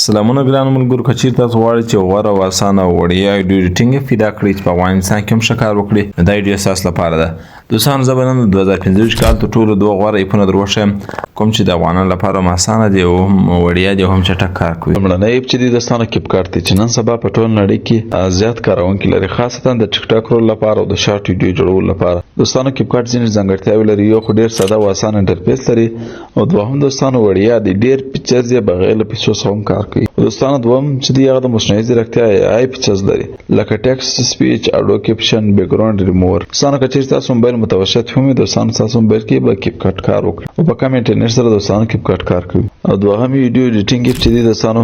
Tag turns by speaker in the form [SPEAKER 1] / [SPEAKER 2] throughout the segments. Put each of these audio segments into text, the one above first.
[SPEAKER 1] سلامونه ګرانو ملګرو، که چیرته تاسو غواړئ چې غوره او اسانه او وړیا ویډیو ایډیټینګ پیدا کړئ چې په افغانستان کې هم ښه کار وکړي، نو دا ویډیو ستاسو لپاره ده. دوستانو، زه به نن د 2025 کال تر ټولو دوه غوره ایپونه در وښیم، کوم چې د افغانانو لپاره هم اسانه دي او هم وړیا دي او هم چټک کار کوي.
[SPEAKER 2] لومړنی ایپ چې دی دوستانو کیپ کارت دی، چې نن سبا په ټول نړۍ کې زیات کارونکي لري، خاصتا د ټیک ټاک رول لپاره او د شارټ ویډیو جوړولو لپاره. دوستانو کیپ کارت ځینې ځانګړتیاوې لري، یو خو ډیر ساده او اسانه انټرفیس لري، او دوهم دوستانو وړیا دی، ډیر پیکچرز یې بغیر له پیسو څخه هم کار کوي. دوستانو دوم چې دی هغه د مصنوعي ځیرکتیا AI پیکچرز لري، لکه ټیکسټ سپیچ، اډو کیپشن، بیک ګراوند ریموور. دوستانو که چیرته تاسو موبایل متوسط هم دوستانو تاسو موبایل کې به کیپ کارت کار وکړي او په کم انټرنیټ سره دوستانو کیپ کارت کار کوي. او دوهم ویډیو ایډیټینګ ایپ چې دی دوستانو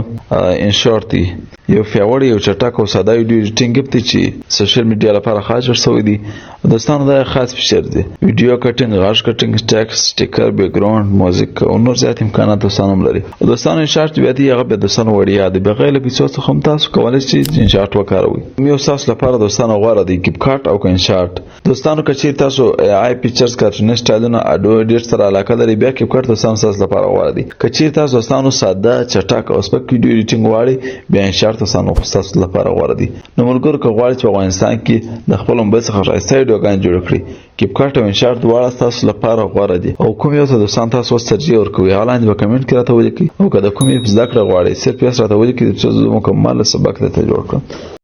[SPEAKER 2] ان شارټ دی، یو پیاوړی او چټک او ساده ویډیو ایډیټینګ ایپ دی چې سوشل میډیا لپاره خاص جوړ شوی دی. دوستانو دا خاص فیچر دی، ویډیو کټینګ، غږ کټینګ، ټیکسټ، سټیکر، بیک ګراوند، موزیک او نور زیات امکانات دوستانو لري. دوستانو ان شارټ بیا دی هغه به دوستانو وړیا دی، بغیر له پیسو څخه هم تاسو کولای شئ ان شارټ وکاروئ. یو تاسو لپاره دوستانو غوړه دی کیپ کارت او ان شارټ. دوستانو که چیرته تاسو AI پیکچرز، کارټون سټایلونه، اډو ایډیټ سره علاقه لري، بیا کیپ کارت دوستانو تاسو لپاره غوړه دی. که چیرته تاسو دوستانو ساده، چټک او سپک ویډیو ایډیټینګ غواړئ، بیا ان شارټ دوستانو تاسو لپاره غوړه دی. نو ملګرو، که غواړئ چې په افغانستان کې د خپل موبایل څخه ښایسته ویډیوګانې جوړ کړئ، کیپ کارت او ان شارټ دواړه تاسو لپاره غوره دي. او کوم یو ته دوستان تاسو ترجیح ورکوئ، هغه لاندې په کمنټ کې راته ولیکئ. او که د کومې زده کړه غواړئ، صرف یې راته ولیکئ چې زه مکمل سبق درته جوړ کړم.